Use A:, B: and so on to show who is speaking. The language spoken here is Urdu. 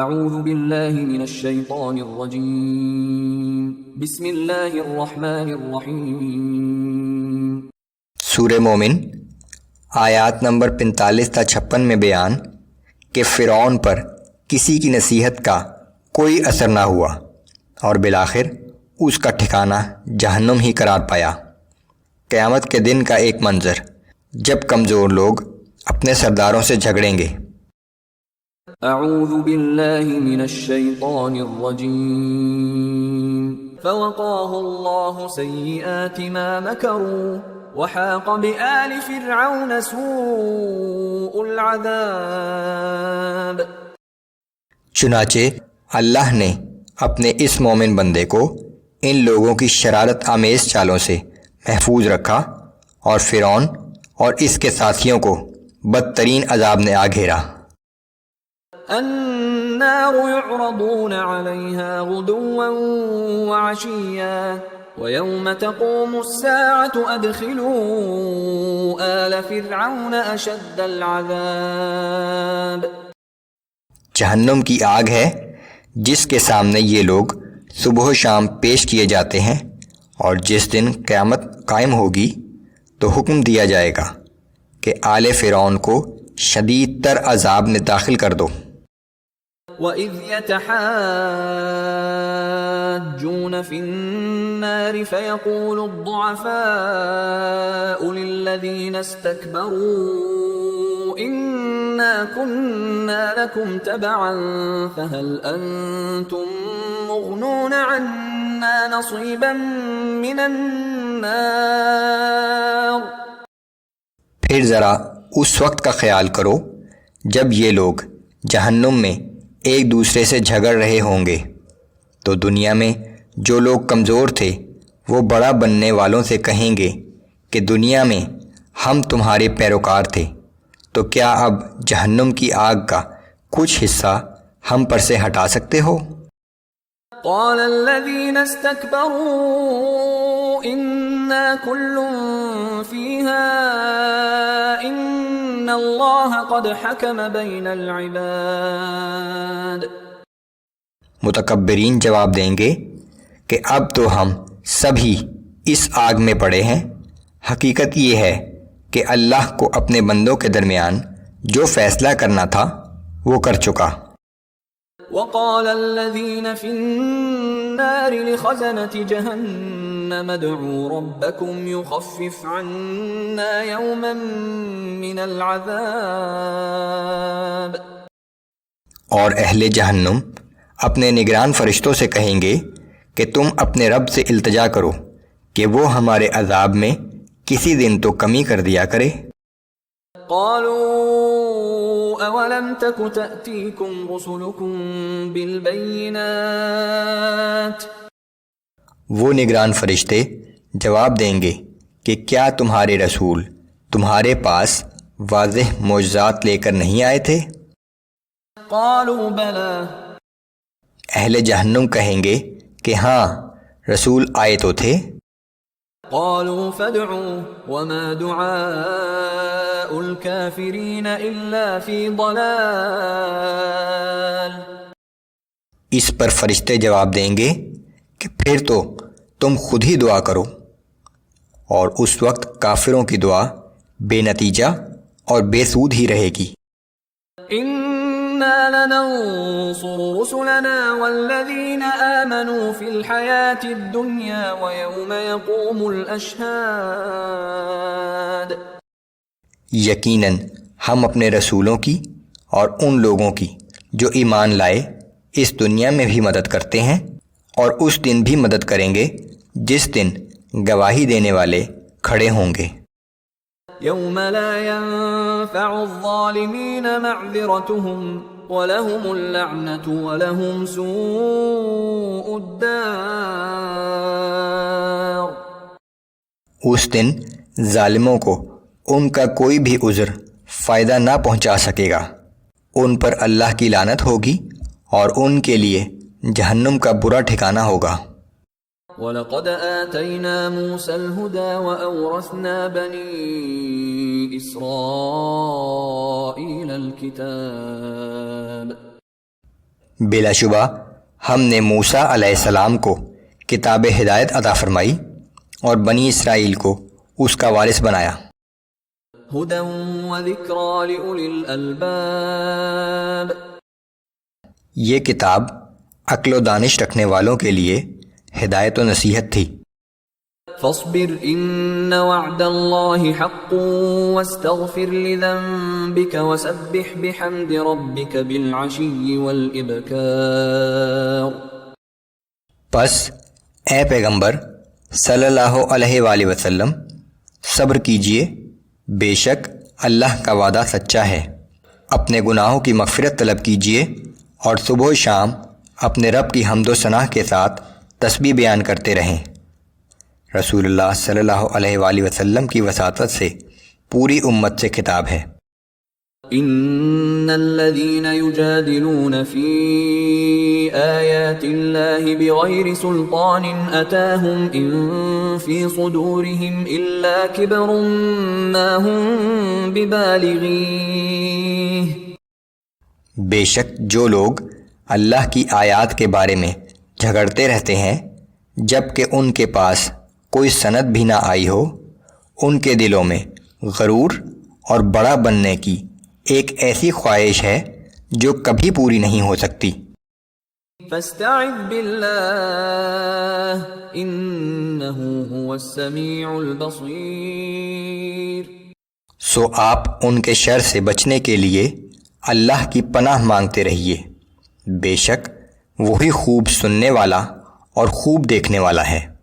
A: اعوذ باللہ من الشیطان الرجیم بسم اللہ الرحمن الرحیم۔
B: سورہ مومن آیات نمبر 45 تا 56 میں بیان کہ فرعون پر کسی کی نصیحت کا کوئی اثر نہ ہوا اور بالآخر اس کا ٹھکانہ جہنم ہی قرار پایا۔ قیامت کے دن کا ایک منظر جب کمزور لوگ اپنے سرداروں سے جھگڑیں گے۔
A: اعوذ باللہ من الشیطان الرجیم فوقاہ اللہ سیئات ما مکروا وحاق بآل فرعون سوء العذاب۔
B: چنانچہ اللہ نے اپنے اس مومن بندے کو ان لوگوں کی شرارت آمیز چالوں سے محفوظ رکھا اور فرعون اور اس کے ساتھیوں کو بدترین عذاب نے آ گھیرا۔
A: النار يعرضون عليها غدوا وعشيا ويوم تقوم الساعة أدخلوا آل فرعون أشد العذاب۔
B: جہنم کی آگ ہے جس کے سامنے یہ لوگ صبح و شام پیش کیے جاتے ہیں، اور جس دن قیامت قائم ہوگی تو حکم دیا جائے گا کہ آل فرعون کو شدید تر عذاب میں داخل کر دو۔
A: وَإِذْ يَتَحَاجُّونَ فِي النَّارِ فَيَقُولُ الضُّعَفَاءُ لِلَّذِينَ اسْتَكْبَرُوا إِنَّا كُنَّا لَكُمْ تَبَعًا فَهَلْ أَنْتُمْ مُغْنُونَ عَنَّا نَصِيبًا مِنَ النَّارِ۔
B: پھر ذرا اس وقت کا خیال کرو جب یہ لوگ جہنم میں ایک دوسرے سے جھگڑ رہے ہوں گے تو دنیا میں جو لوگ کمزور تھے وہ بڑا بننے والوں سے کہیں گے کہ دنیا میں ہم تمہارے پیروکار تھے، تو کیا اب جہنم کی آگ کا کچھ حصہ ہم پر سے ہٹا سکتے ہو؟
A: قال الذين استكبروا إنا كل فيها إن الله قد حكم بين العباد۔
B: متکبرین جواب دیں گے کہ اب تو ہم سبھی اس آگ میں پڑے ہیں، حقیقت یہ ہے کہ اللہ کو اپنے بندوں کے درمیان جو فیصلہ کرنا تھا وہ کر چکا۔
A: وقال الذين في النار لخزنة جهنم ادعوا ربكم يخفف عنا يوما من العذاب۔
B: اور اہل جہنم اپنے نگران فرشتوں سے کہیں گے کہ تم اپنے رب سے التجا کرو کہ وہ ہمارے عذاب میں کسی دن تو کمی کر دیا کرے۔
A: قالوا اولم تك تأتيكم رسلكم بالبينات۔
B: وہ نگران فرشتے جواب دیں گے کہ کیا تمہارے رسول تمہارے پاس واضح معجزات لے کر نہیں آئے تھے؟
A: قالوا بلى۔
B: اہل جہنم کہیں گے کہ ہاں رسول آئے تو تھے۔
A: قالوا فادعوا وما دعاء الكافرين إلا في ضلال۔
B: اس پر فرشتے جواب دیں گے کہ پھر تو تم خود ہی دعا کرو، اور اس وقت کافروں کی دعا بے نتیجہ اور بے سود ہی رہے گی۔
A: إنا لننصر رسلنا والذين آمنوا في الحياة الدنيا ويوم يقوم الأشهاد۔
B: یقیناً ہم اپنے رسولوں کی اور ان لوگوں کی جو ایمان لائے اس دنیا میں بھی مدد کرتے ہیں، اور اس دن بھی مدد کریں گے جس دن گواہی دینے والے کھڑے ہوں گے۔
A: يوم لا ينفع الظالمين معذرتهم ولهم اللعنة ولهم سوء الدار۔
B: اس دن ظالموں کو ان کا کوئی بھی عذر فائدہ نہ پہنچا سکے گا، ان پر اللہ کی لعنت ہوگی اور ان کے لیے جہنم کا برا ٹھکانہ ہوگا۔
A: وَلَقَدْ آتَيْنَا مُوسَى الْهُدَى وَأَوْرَثْنَا بَنِي إِسْرَائِيلَ الْكِتَابَ۔
B: بلا شبہ ہم نے موسیٰ علیہ السلام کو کتاب ہدایت عطا فرمائی اور بنی اسرائیل کو اس کا وارث بنایا۔
A: هدى وذكرى لأولي الألباب۔
B: یہ کتاب عقل و دانش رکھنے والوں کے لیے ہدایت و نصیحت تھی۔
A: فاصبر إن وعد الله حق واستغفر لذنبك وسبح بحمد ربك بالعشي والإبكار۔
B: پس اے پیغمبر صلی اللہ علیہ وآلہ وسلم صبر کیجئے، بے شک اللہ کا وعدہ سچا ہے۔ اپنے گناہوں کی مغفرت طلب کیجئے اور صبح و شام اپنے رب کی حمد و ثناء کے ساتھ تسبیح بیان کرتے رہیں۔ رسول اللہ صلی اللہ علیہ وآلہ وسلم کی وساطت سے پوری امت سے خطاب ہے۔
A: ان الذين يجادلون في آيات الله بغير سلطان أتاهم إن في صدورهم إلا كبر ما هم ببالغيه۔
B: بے شک جو لوگ اللہ کی آیات کے بارے میں جھگڑتے رہتے ہیں جب کہ ان کے پاس کوئی سند بھی نہ آئی ہو، ان کے دلوں میں غرور اور بڑا بننے کی ایک ایسی خواہش ہے جو کبھی پوری نہیں ہو سکتی۔
A: فاستعذ باللہ انہ هو السمیع البصیر۔
B: سو آپ ان کے شر سے بچنے کے لیے اللہ کی پناہ مانگتے رہیے، بے شک وہی خوب سننے والا اور خوب دیکھنے والا ہے۔